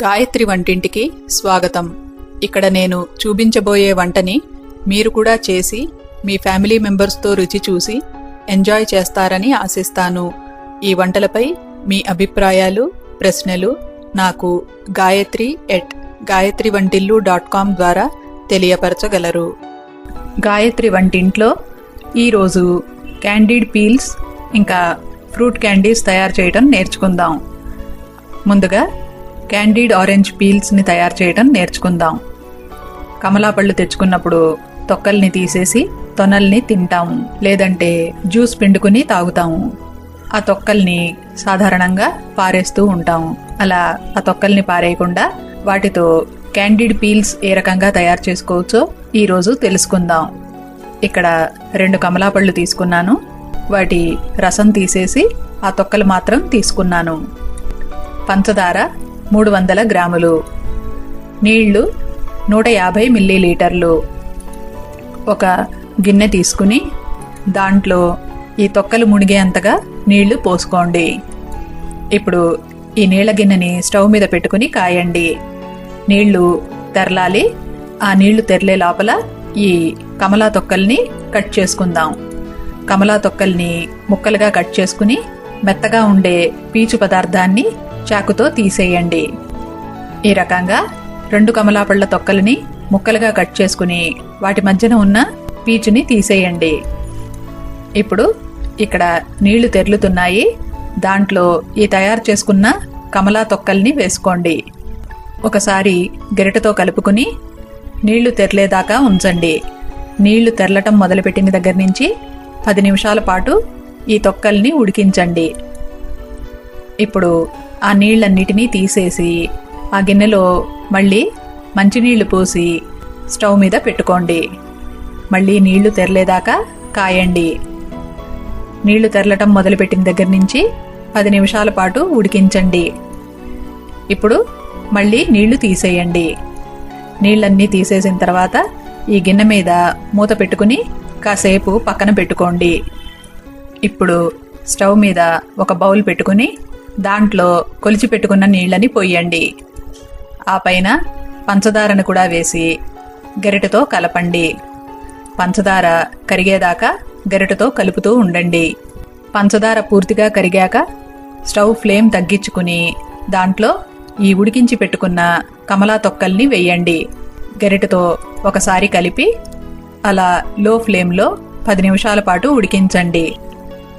గాయత్రి వంటింటికి స్వాగతం. ఇక్కడ నేను చూపించబోయే వంటని మీరు కూడా చేసి మీ ఫ్యామిలీ మెంబర్స్తో రుచి చూసి ఎంజాయ్ చేస్తారని ఆశిస్తాను. ఈ వంటలపై మీ అభిప్రాయాలు, ప్రశ్నలు నాకు gayatri@gayatrivantillu.com ద్వారా తెలియపరచగలరు. గాయత్రి వంటింట్లో ఈరోజు క్యాండీడ్ పీల్స్ ఇంకా ఫ్రూట్ క్యాండీస్ తయారు చేయడం నేర్చుకుందాం. ముందుగా క్యాండీడ్ ఆరెంజ్ పీల్స్ని తయారు చేయడం నేర్చుకుందాం. కమలా పళ్ళు తెచ్చుకున్నప్పుడు తొక్కల్ని తీసేసి తొనల్ని తింటాము, లేదంటే జ్యూస్ పిండుకుని తాగుతాము. ఆ తొక్కల్ని సాధారణంగా పారేస్తూ ఉంటాము. అలా ఆ తొక్కల్ని పారేయకుండా వాటితో క్యాండీడ్ పీల్స్ ఏ రకంగా తయారు చేసుకోవచ్చో ఈరోజు తెలుసుకుందాం. ఇక్కడ 2 కమలా పళ్ళు తీసుకున్నాను. వాటి రసం తీసేసి ఆ తొక్కలు మాత్రం తీసుకున్నాను. పంచదార 300 గ్రాములు, నీళ్లు 150 మిల్లీలీటర్లు. ఒక గిన్నె తీసుకుని దాంట్లో ఈ తొక్కలు మునిగేంతగా నీళ్లు పోసుకోండి. ఇప్పుడు ఈ నీళ్ల గిన్నెని స్టవ్ మీద పెట్టుకుని కాయండి. నీళ్లు తెరలాలి. ఆ నీళ్లు తెరలే లోపల ఈ కమలా తొక్కల్ని కట్ చేసుకుందాం. కమలా తొక్కల్ని ముక్కలుగా కట్ చేసుకుని మెత్తగా ఉండే పీచు పదార్థాన్ని చాకుతో తీసేయండి. ఈ రకంగా 2 కమలా పళ్ళ తొక్కలని ముక్కలుగా కట్ చేసుకుని వాటి మధ్యన ఉన్న పీచుని తీసేయండి. ఇప్పుడు ఇక్కడ నీళ్లు తెరులుతున్నాయి. దాంట్లో ఈ తయారు చేసుకున్న కమలా తొక్కల్ని వేసుకోండి. ఒకసారి గరిటెతో కలుపుకుని నీళ్లు తెరలేదాకా ఉంచండి. నీళ్లు తెరలటం మొదలుపెట్టిన దగ్గర నుంచి 10 నిమిషాల పాటు ఈ తొక్కల్ని ఉడికించండి. ఇప్పుడు ఆ నీళ్లన్నిటినీ తీసేసి ఆ గిన్నెలో మళ్ళీ మంచినీళ్లు పోసి స్టవ్ మీద పెట్టుకోండి. మళ్ళీ నీళ్లు తెరలేదాకా కాయండి. నీళ్లు తెరలటం మొదలుపెట్టిన దగ్గర నుంచి 10 నిమిషాల పాటు ఉడికించండి. ఇప్పుడు మళ్ళీ నీళ్లు తీసేయండి. నీళ్లన్నీ తీసేసిన తర్వాత ఈ గిన్నె మీద మూత పెట్టుకుని కాసేపు పక్కన పెట్టుకోండి. ఇప్పుడు స్టవ్ మీద ఒక బౌల్ పెట్టుకుని దాంట్లో కొలిచి పెట్టుకున్న నీళ్ళని పోయండి. ఆ పైన పంచదారను కూడా వేసి గరిటెతో కలపండి. పంచదార కరిగేదాకా గరిటెతో కలుపుతూ ఉండండి. పంచదార పూర్తిగా కరిగాక స్టవ్ ఫ్లేమ్ తగ్గించుకుని దాంట్లో ఈ ఉడికించి పెట్టుకున్న కమలా తొక్కల్ని వేయండి. గరిటెతో ఒకసారి కలిపి అలా లో ఫ్లేమ్లో 10 నిమిషాల పాటు ఉడికించండి.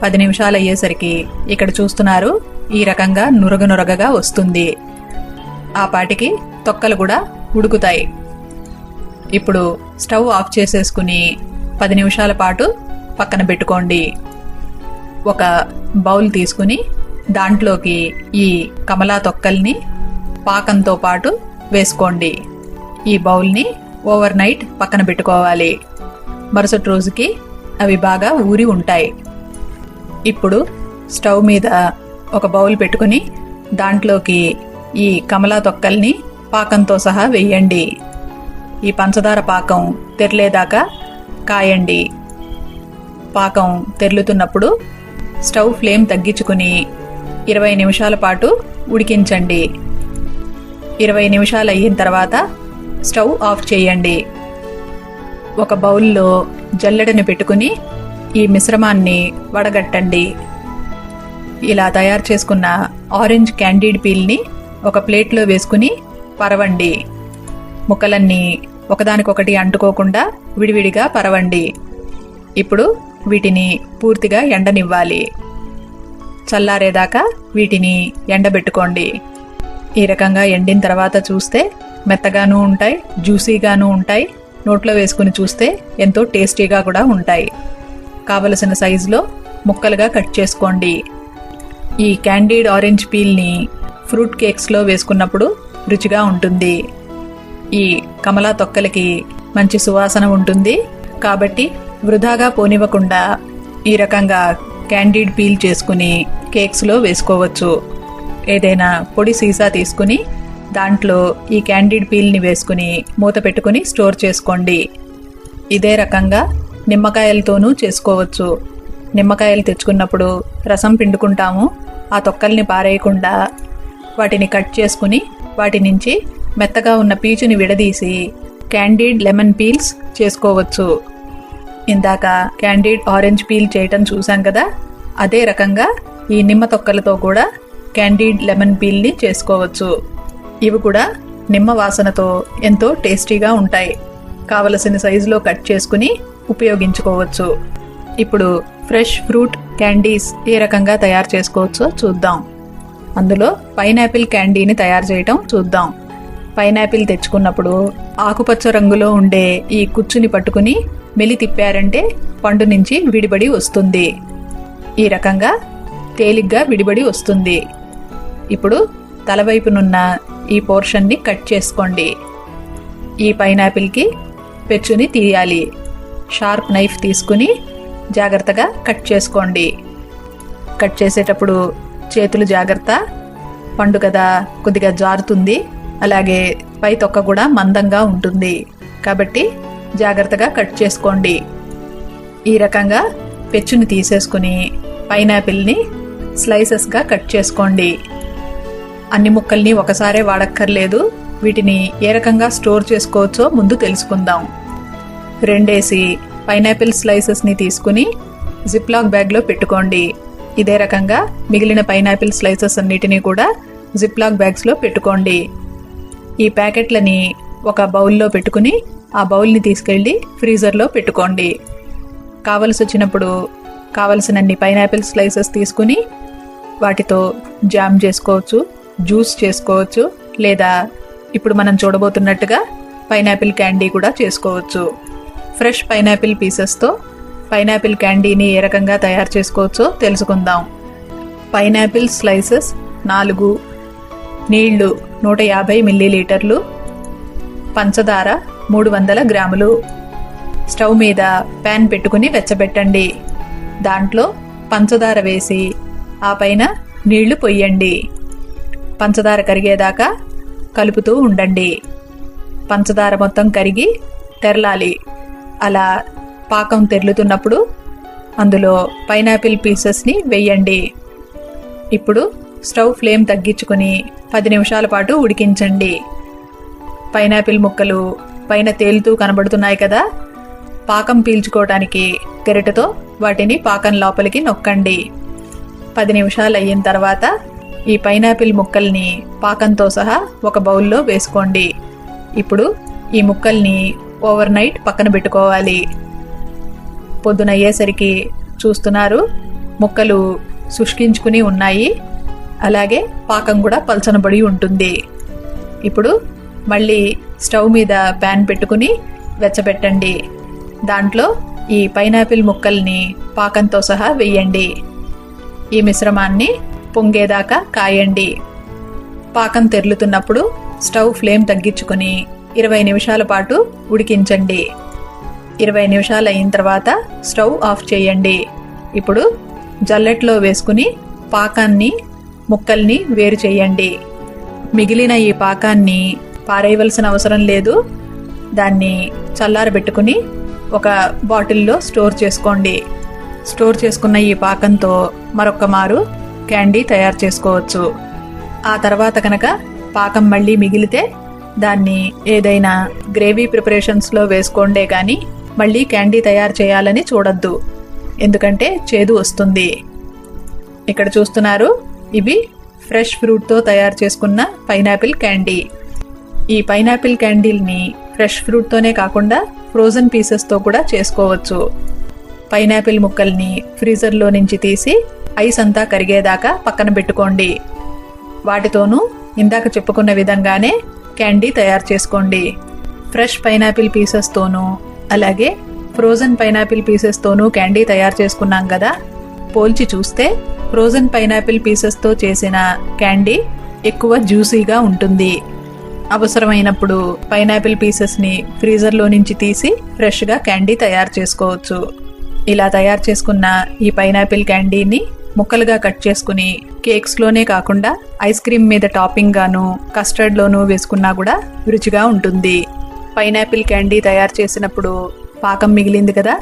10 నిమిషాలు అయ్యేసరికి ఇక్కడ చూస్తున్నారు, ఈ రకంగా నురగగా వస్తుంది. ఆ పాటికి తొక్కలు కూడా ఉడుకుతాయి. ఇప్పుడు స్టవ్ ఆఫ్ చేసేసుకుని 10 నిమిషాల పాటు పక్కన పెట్టుకోండి. ఒక బౌల్ తీసుకుని దాంట్లోకి ఈ కమలా తొక్కల్ని పాకంతో పాటు వేసుకోండి. ఈ బౌల్ని ఓవర్ నైట్ పక్కన పెట్టుకోవాలి. మరుసటి రోజుకి అవి బాగా ఊరి ఉంటాయి. ఇప్పుడు స్టవ్ మీద ఒక బౌల్ పెట్టుకుని దాంట్లోకి ఈ కమలా తొక్కల్ని పాకంతో సహా వేయండి. ఈ పంచదార పాకం తెరలేదాకా కాయండి. పాకం తెరులుతున్నప్పుడు స్టవ్ ఫ్లేమ్ తగ్గించుకుని 20 నిమిషాల పాటు ఉడికించండి. 20 నిమిషాలు అయిన తర్వాత స్టవ్ ఆఫ్ చేయండి. ఒక బౌల్లో జల్లెడని పెట్టుకుని ఈ మిశ్రమాన్ని వడగట్టండి. ఇలా తయారు చేసుకున్న ఆరెంజ్ క్యాండీడ్ పీల్ని ఒక ప్లేట్లో వేసుకుని పరవండి. ముక్కలన్నీ ఒకదానికొకటి అంటుకోకుండా విడివిడిగా పరవండి. ఇప్పుడు వీటిని పూర్తిగా ఎండనివ్వాలి. చల్లారేదాకా వీటిని ఎండబెట్టుకోండి. ఈ రకంగా ఎండిన తర్వాత చూస్తే మెత్తగానూ ఉంటాయి, జ్యూసీగానూ ఉంటాయి. నోట్లో వేసుకుని చూస్తే ఎంతో టేస్టీగా కూడా ఉంటాయి. కావలసిన సైజులో ముక్కలుగా కట్ చేసుకోండి. ఈ క్యాండీడ్ ఆరెంజ్ పీల్ని ఫ్రూట్ కేక్స్లో వేసుకున్నప్పుడు రుచిగా ఉంటుంది. ఈ కమలా తొక్కలకి మంచి సువాసన ఉంటుంది. కాబట్టి వృధాగా పోనివ్వకుండా ఈ రకంగా క్యాండీడ్ పీల్ చేసుకుని కేక్స్లో వేసుకోవచ్చు. ఏదైనా పొడి సీసా తీసుకుని దాంట్లో ఈ క్యాండీడ్ పీల్ని వేసుకుని మూత పెట్టుకుని స్టోర్ చేసుకోండి. ఇదే రకంగా నిమ్మకాయలతోనూ చేసుకోవచ్చు. నిమ్మకాయలు తెచ్చుకున్నప్పుడు రసం పిండుకుంటాము. ఆ తొక్కల్ని పారేయకుండా వాటిని కట్ చేసుకుని వాటి నుంచి మెత్తగా ఉన్న పీచుని విడదీసి క్యాండీడ్ లెమన్ పీల్స్ చేసుకోవచ్చు. ఇందాక క్యాండీడ్ ఆరెంజ్ పీల్ చేయటం చూసాం కదా, అదే రకంగా ఈ నిమ్మ తొక్కలతో కూడా క్యాండీడ్ లెమన్ పీల్ని చేసుకోవచ్చు. ఇవి కూడా నిమ్మ వాసనతో ఎంతో టేస్టీగా ఉంటాయి. కావలసిన సైజులో కట్ చేసుకుని ఉపయోగించుకోవచ్చు. ఇప్పుడు ఫ్రెష్ ఫ్రూట్ క్యాండీస్ ఏ రకంగా తయారు చేసుకోవచ్చో చూద్దాం. అందులో పైనాపిల్ క్యాండీని తయారు చేయటం చూద్దాం. పైనాపిల్ తెచ్చుకున్నప్పుడు ఆకుపచ్చ రంగులో ఉండే ఈ కుచ్చుని పట్టుకుని మెలి తిప్పారంటే పండు నుంచి విడిబడి వస్తుంది. ఈ రకంగా తేలిగ్గా విడిబడి వస్తుంది. ఇప్పుడు తలవైపునున్న ఈ పోర్షన్ని కట్ చేసుకోండి. ఈ పైనాపిల్కి పెచ్చుని తీయాలి. షార్ప్ నైఫ్ తీసుకుని జాగ్రత్తగా కట్ చేసుకోండి. కట్ చేసేటప్పుడు చేతులు జాగ్రత్త, పండు కదా కొద్దిగా జారుతుంది, అలాగే పై తొక్క కూడా మందంగా ఉంటుంది కాబట్టి జాగ్రత్తగా కట్ చేసుకోండి. ఈ రకంగా పెచ్చుని తీసేసుకుని పైనాపిల్ని స్లైసెస్గా కట్ చేసుకోండి. అన్ని ముక్కల్ని ఒకసారే వాడక్కర్లేదు. వీటిని ఏ రకంగా స్టోర్ చేసుకోవచ్చో ముందు తెలుసుకుందాం. 2 పైనాపిల్ స్లైసెస్ని తీసుకుని జిప్లాక్ బ్యాగ్లో పెట్టుకోండి. ఇదే రకంగా మిగిలిన పైనాపిల్ స్లైసెస్ అన్నిటినీ కూడా జిప్లాక్ బ్యాగ్స్లో పెట్టుకోండి. ఈ ప్యాకెట్లని ఒక బౌల్లో పెట్టుకుని ఆ బౌల్ని తీసుకెళ్ళి ఫ్రీజర్లో పెట్టుకోండి. కావలసి వచ్చినప్పుడు కావలసినన్ని పైనాపిల్ స్లైసెస్ తీసుకుని వాటితో జామ్ చేసుకోవచ్చు, జ్యూస్ చేసుకోవచ్చు, లేదా ఇప్పుడు మనం చూడబోతున్నట్టుగా పైనాపిల్ క్యాండీ కూడా చేసుకోవచ్చు. ఫ్రెష్ పైనాపిల్ పీసెస్తో పైనాపిల్ క్యాండీని ఏ రకంగా తయారు చేసుకోవచ్చో తెలుసుకుందాం. పైనాపిల్ స్లైసెస్ 4, నీళ్లు 150 మిల్లీలీటర్లు, పంచదార 300 గ్రాములు. స్టవ్ మీద ప్యాన్ పెట్టుకుని వెచ్చబెట్టండి. దాంట్లో పంచదార వేసి ఆ పైన నీళ్లు పొయ్యండి. పంచదార కరిగేదాకా కలుపుతూ ఉండండి. పంచదార మొత్తం కరిగి తెరలాలి. అలా పాకం తెరులుతున్నప్పుడు అందులో పైనాపిల్ పీసెస్ని వేయండి. ఇప్పుడు స్టవ్ ఫ్లేమ్ తగ్గించుకుని 10 నిమిషాల పాటు ఉడికించండి. పైనాపిల్ ముక్కలు పైన తేలుతూ కనబడుతున్నాయి కదా, పాకం పీల్చుకోవటానికి గరిటెతో వాటిని పాకం లోపలికి నొక్కండి. 10 నిమిషాలు అయిన తర్వాత ఈ పైనాపిల్ ముక్కల్ని పాకంతో సహా ఒక బౌల్లో వేసుకోండి. ఇప్పుడు ఈ ముక్కల్ని ఓవర్ నైట్ పక్కన పెట్టుకోవాలి. పొద్దునయ్యేసరికి చూస్తున్నారు, ముక్కలు శుష్కించుకుని ఉన్నాయి, అలాగే పాకం కూడా పల్చనబడి ఉంటుంది. ఇప్పుడు మళ్ళీ స్టవ్ మీద ప్యాన్ పెట్టుకుని వెచ్చబెట్టండి. దాంట్లో ఈ పైనాపిల్ ముక్కల్ని పాకంతో సహా వేయండి. ఈ మిశ్రమాన్ని పొంగేదాకా కాయండి. పాకం తెరులుతున్నప్పుడు స్టవ్ ఫ్లేమ్ తగ్గించుకుని 20 నిమిషాల పాటు ఉడికించండి. 20 నిమిషాలు అయిన తర్వాత స్టవ్ ఆఫ్ చేయండి. ఇప్పుడు జల్లెట్లో వేసుకుని పాకాన్ని ముక్కల్ని వేరు చేయండి. మిగిలిన ఈ పాకాన్ని పారేయవలసిన అవసరం లేదు. దాన్ని చల్లారబెట్టుకుని ఒక బాటిల్లో స్టోర్ చేసుకోండి. స్టోర్ చేసుకున్న ఈ పాకంతో మరొక్క మారు క్యాండీ తయారు చేసుకోవచ్చు. ఆ తర్వాత కనుక పాకం మళ్ళీ మిగిలితే దాన్ని ఏదైనా గ్రేవీ ప్రిపరేషన్స్లో వేసుకోండే కానీ మళ్ళీ క్యాండీ తయారు చేయాలని చూడొద్దు, ఎందుకంటే చేదు వస్తుంది. ఇక్కడ చూస్తున్నారు, ఇవి ఫ్రెష్ ఫ్రూట్తో తయారు చేసుకున్న పైనాపిల్ క్యాండీ. ఈ పైనాపిల్ క్యాండీల్ని ఫ్రెష్ ఫ్రూట్తోనే కాకుండా ఫ్రోజన్ పీసెస్తో కూడా చేసుకోవచ్చు. పైనాపిల్ ముక్కల్ని ఫ్రీజర్లో నుంచి తీసి ఐస్ అంతా కరిగేదాకా పక్కన పెట్టుకోండి. వాటితోనూ ఇందాక చెప్పుకున్న విధంగానే క్యాండీ తయారు చేసుకోండి. ఫ్రెష్ పైనాపిల్ పీసెస్తోనూ అలాగే ఫ్రోజన్ పైనాపిల్ పీసెస్తోనూ క్యాండీ తయారు చేసుకున్నాం కదా, పోల్చి చూస్తే ఫ్రోజన్ పైనాపిల్ పీసెస్తో చేసిన క్యాండీ ఎక్కువ జ్యూసీగా ఉంటుంది. అవసరమైనప్పుడు పైనాపిల్ పీసెస్ని ఫ్రీజర్లో నుంచి తీసి ఫ్రెష్గా క్యాండీ తయారు చేసుకోవచ్చు. ఇలా తయారు చేసుకున్న ఈ పైనాపిల్ క్యాండీని ముక్కలుగా కట్ చేసుకుని కేక్స్లోనే కాకుండా ఐస్ క్రీమ్ మీద టాపింగ్ గాను కస్టర్డ్లోనూ వేసుకున్నా కూడా రుచిగా ఉంటుంది. పైనాపిల్ క్యాండీ తయారు చేసినప్పుడు పాకం మిగిలింది కదా,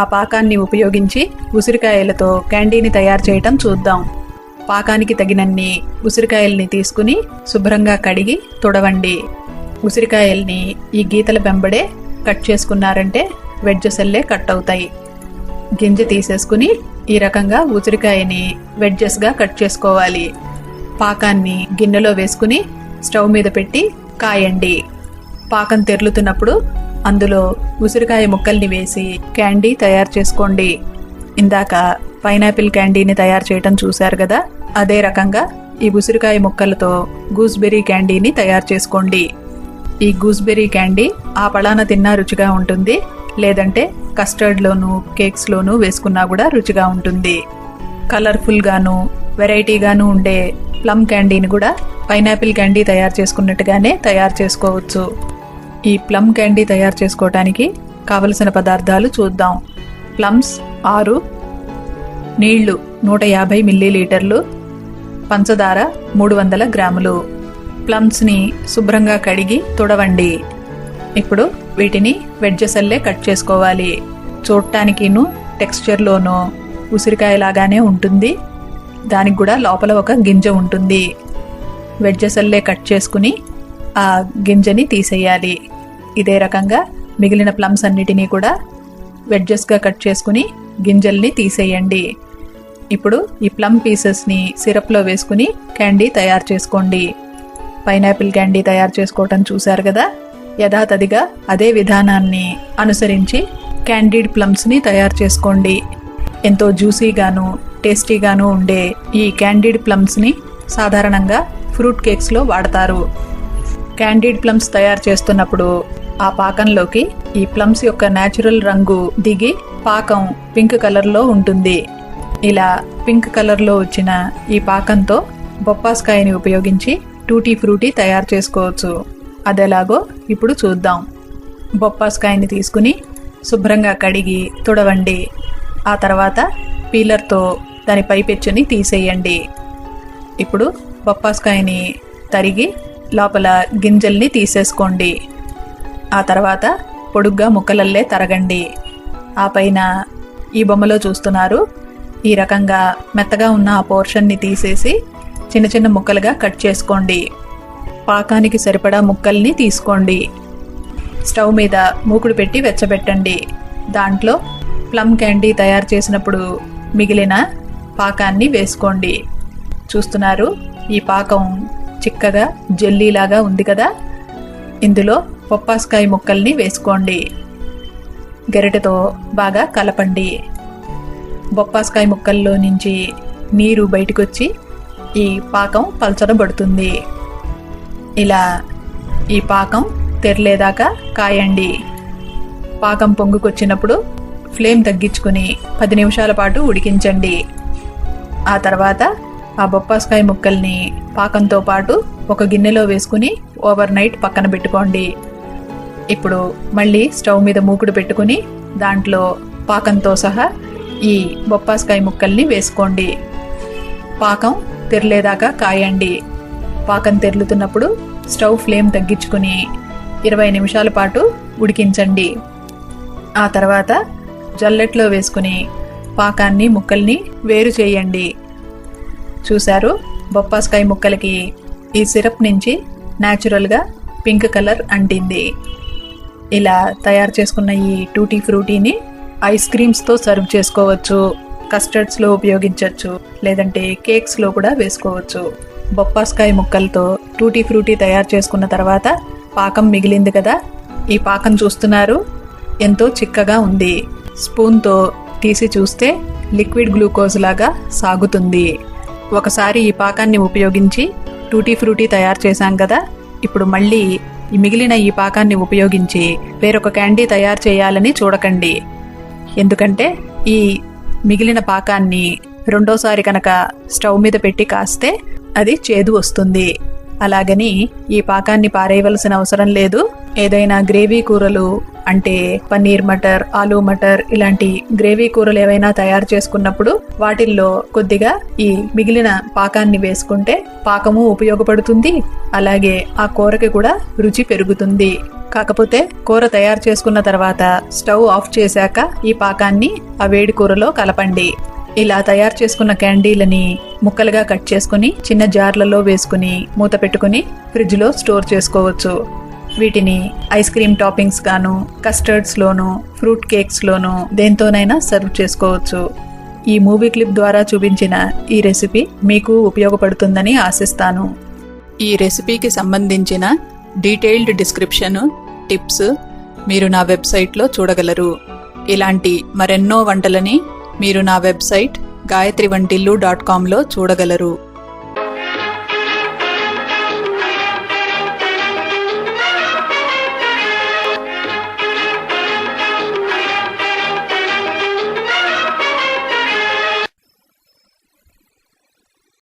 ఆ పాకాన్ని ఉపయోగించి ఉసిరికాయలతో క్యాండీని తయారు చేయటం చూద్దాం. పాకానికి తగినన్ని ఉసిరికాయల్ని తీసుకుని శుభ్రంగా కడిగి తుడవండి. ఉసిరికాయల్ని ఈ గీతల వెంబడే కట్ చేసుకున్నారంటే వెడ్జెసల్లే కట్ అవుతాయి. గింజ తీసేసుకుని ఈ రకంగా ఉసిరికాయని వెడ్జెస్గా కట్ చేసుకోవాలి. పాకాన్ని గిన్నెలో వేసుకుని స్టవ్ మీద పెట్టి కాయండి. పాకం తెరులుతున్నప్పుడు అందులో ఉసిరికాయ ముక్కల్ని వేసి క్యాండీ తయారు చేసుకోండి. ఇందాక పైనాపిల్ క్యాండీని తయారు చేయటం చూశారు కదా, అదే రకంగా ఈ ఉసిరికాయ ముక్కలతో గూస్బెర్రీ క్యాండీని తయారు చేసుకోండి. ఈ గూస్బెర్రీ క్యాండీ ఆ పళాన తిన్నా రుచిగా ఉంటుంది, లేదంటే కస్టర్డ్లోనూ కేక్స్లోనూ వేసుకున్నా కూడా రుచిగా ఉంటుంది. కలర్ఫుల్గాను వెరైటీగాను ఉండే ప్లమ్ క్యాండీని కూడా పైనాపిల్ క్యాండీ తయారు చేసుకున్నట్టుగానే తయారు చేసుకోవచ్చు. ఈ ప్లమ్ క్యాండీ తయారు చేసుకోవటానికి కావలసిన పదార్థాలు చూద్దాం. ప్లమ్స్ 6, నీళ్లు 150 మిల్లీలీటర్లు, పంచదార 300 గ్రాములు. ప్లమ్స్ని శుభ్రంగా కడిగి తుడవండి. ఇప్పుడు వీటిని వెడ్జెసల్లే కట్ చేసుకోవాలి. చూడటానికిను టెక్స్చర్లోనూ ఉసిరికాయలాగానే ఉంటుంది, దానికి కూడా లోపల ఒక గింజ ఉంటుంది. వెడ్జెసల్లే కట్ చేసుకుని ఆ గింజని తీసేయాలి. ఇదే రకంగా మిగిలిన ప్లమ్స్ అన్నిటినీ కూడా వెడ్జెస్గా కట్ చేసుకుని గింజల్ని తీసేయండి. ఇప్పుడు ఈ ప్లమ్ పీసెస్ని సిరప్లో వేసుకుని క్యాండీ తయారు చేసుకోండి. పైనాపిల్ క్యాండీ తయారు చేసుకోవటం చూశారు కదా, యథాతథిగా అదే విధానాన్ని అనుసరించి క్యాండీడ్ ప్లమ్స్ని తయారు చేసుకోండి. ఎంతో జ్యూసీగాను టేస్టీగాను ఉండే ఈ క్యాండీడ్ ప్లమ్స్ని సాధారణంగా ఫ్రూట్ కేక్స్లో వాడతారు. క్యాండీడ్ ప్లమ్స్ తయారు చేస్తున్నప్పుడు ఆ పాకంలోకి ఈ ప్లమ్స్ యొక్క న్యాచురల్ రంగు దిగి పాకం పింక్ కలర్లో ఉంటుంది. ఇలా పింక్ కలర్లో వచ్చిన ఈ పాకంతో బొప్పాస్కాయని ఉపయోగించి టూటీ ఫ్రూటీ తయారు చేసుకోవచ్చు. అదెలాగో ఇప్పుడు చూద్దాం. బొప్పాస్కాయని తీసుకుని శుభ్రంగా కడిగి తుడవండి. ఆ తర్వాత పీలర్తో దాని పైపెచ్చుని తీసేయండి. ఇప్పుడు బొప్పాస్కాయని తరిగి లోపల గింజల్ని తీసేసుకోండి. ఆ తర్వాత పొడుగ్గా ముక్కలల్లే తరగండి. ఆ పైన ఈ బొమ్మలో చూస్తున్నారు, ఈ రకంగా మెత్తగా ఉన్న ఆ పోర్షన్ని తీసేసి చిన్న చిన్న ముక్కలుగా కట్ చేసుకోండి. పాకానికి సరిపడా ముక్కల్ని తీసుకోండి. స్టవ్ మీద మూకుడు పెట్టి వెచ్చబెట్టండి. దాంట్లో ప్లమ్ క్యాండీ తయారు చేసినప్పుడు మిగిలిన పాకాన్ని వేసుకోండి. చూస్తున్నారు, ఈ పాకం చిక్కగా జెల్లీలాగా ఉంది కదా, ఇందులో బొప్పాస్కాయ ముక్కల్ని వేసుకోండి. గరిటెతో బాగా కలపండి. బొప్పాస్కాయ ముక్కల్లో నుంచి నీరు బయటకొచ్చి ఈ పాకం పల్చడబడుతుంది. ఇలా ఈ పాకం తెరలేదాకా కాయండి. పాకం పొంగుకొచ్చినప్పుడు ఫ్లేమ్ తగ్గించుకుని 10 నిమిషాల పాటు ఉడికించండి. ఆ తర్వాత ఆ బొప్పాస్కాయ ముక్కల్ని పాకంతో పాటు ఒక గిన్నెలో వేసుకుని ఓవర్ నైట్ పక్కన పెట్టుకోండి. ఇప్పుడు మళ్ళీ స్టవ్ మీద మూకుడు పెట్టుకుని దాంట్లో పాకంతో సహా ఈ బొప్పాస్కాయ ముక్కల్ని వేసుకోండి. పాకం తెరలేదాకా కాయండి. పాకం తెరులుతున్నప్పుడు స్టవ్ ఫ్లేమ్ తగ్గించుకుని 20 నిమిషాల పాటు ఉడికించండి. ఆ తర్వాత జల్లెట్లో వేసుకుని పాకాన్ని ముక్కల్ని వేరు చేయండి. చూశారు, బొప్పాస్కాయ ముక్కలకి ఈ సిరప్ నుంచి న్యాచురల్గా పింక్ కలర్ అంటింది. ఇలా తయారు చేసుకున్న ఈ టూటీ ఫ్రూటీని ఐస్ క్రీమ్స్తో సర్వ్ చేసుకోవచ్చు, కస్టర్డ్స్లో ఉపయోగించవచ్చు, లేదంటే కేక్స్లో కూడా వేసుకోవచ్చు. బొప్పాస్కాయ ముక్కలతో టూటీ ఫ్రూటీ తయారు చేసుకున్న తర్వాత పాకం మిగిలింది కదా, ఈ పాకం చూస్తున్నారు, ఎంతో చిక్కగా ఉంది. స్పూన్తో తీసి చూస్తే లిక్విడ్ గ్లూకోజ్ లాగా సాగుతుంది. ఒకసారి ఈ పాకాన్ని ఉపయోగించి టూటీ ఫ్రూటీ తయారు చేశాం కదా, ఇప్పుడు మళ్ళీ ఈ మిగిలిన ఈ పాకాన్ని ఉపయోగించి వేరొక క్యాండీ తయారు చేయాలని చూడకండి. ఎందుకంటే ఈ మిగిలిన పాకాన్ని రెండోసారి కనుక స్టవ్ మీద పెట్టి కాస్తే అది చేదు వస్తుంది. అలాగని ఈ పాకాన్ని పారేయవలసిన అవసరం లేదు. ఏదైనా గ్రేవీ కూరలు అంటే పన్నీర్ మటర్, ఆలూ మటర్ ఇలాంటి గ్రేవీ కూరలు ఏవైనా తయారు చేసుకున్నప్పుడు వాటిల్లో కొద్దిగా ఈ మిగిలిన పాకాన్ని వేసుకుంటే పాకము ఉపయోగపడుతుంది, అలాగే ఆ కూరకి కూడా రుచి పెరుగుతుంది. కాకపోతే కూర తయారు చేసుకున్న తర్వాత స్టవ్ ఆఫ్ చేశాక ఈ పాకాన్ని ఆ వేడి కూరలో కలపండి. ఇలా తయారు చేసుకున్న క్యాండీలని ముక్కలుగా కట్ చేసుకుని చిన్న జార్లలో వేసుకుని మూత పెట్టుకుని ఫ్రిడ్జ్లో స్టోర్ చేసుకోవచ్చు. వీటిని ఐస్ క్రీమ్ టాపింగ్స్ గాను, కస్టర్డ్స్ లోను, ఫ్రూట్ కేక్స్ లోను దేంతోనైనా సర్వ్ చేసుకోవచ్చు. ఈ మూవీ క్లిప్ ద్వారా చూపించిన ఈ రెసిపీ మీకు ఉపయోగపడుతుందని ఆశిస్తాను. ఈ రెసిపీకి సంబంధించిన డీటెయిల్డ్ డిస్క్రిప్షన్, టిప్స్ మీరు నా వెబ్సైట్లో చూడగలరు. ఇలాంటి మరెన్నో వంటలని మీరు నా వెబ్సైట్ gayatrivantillu.com లో చూడగలరు.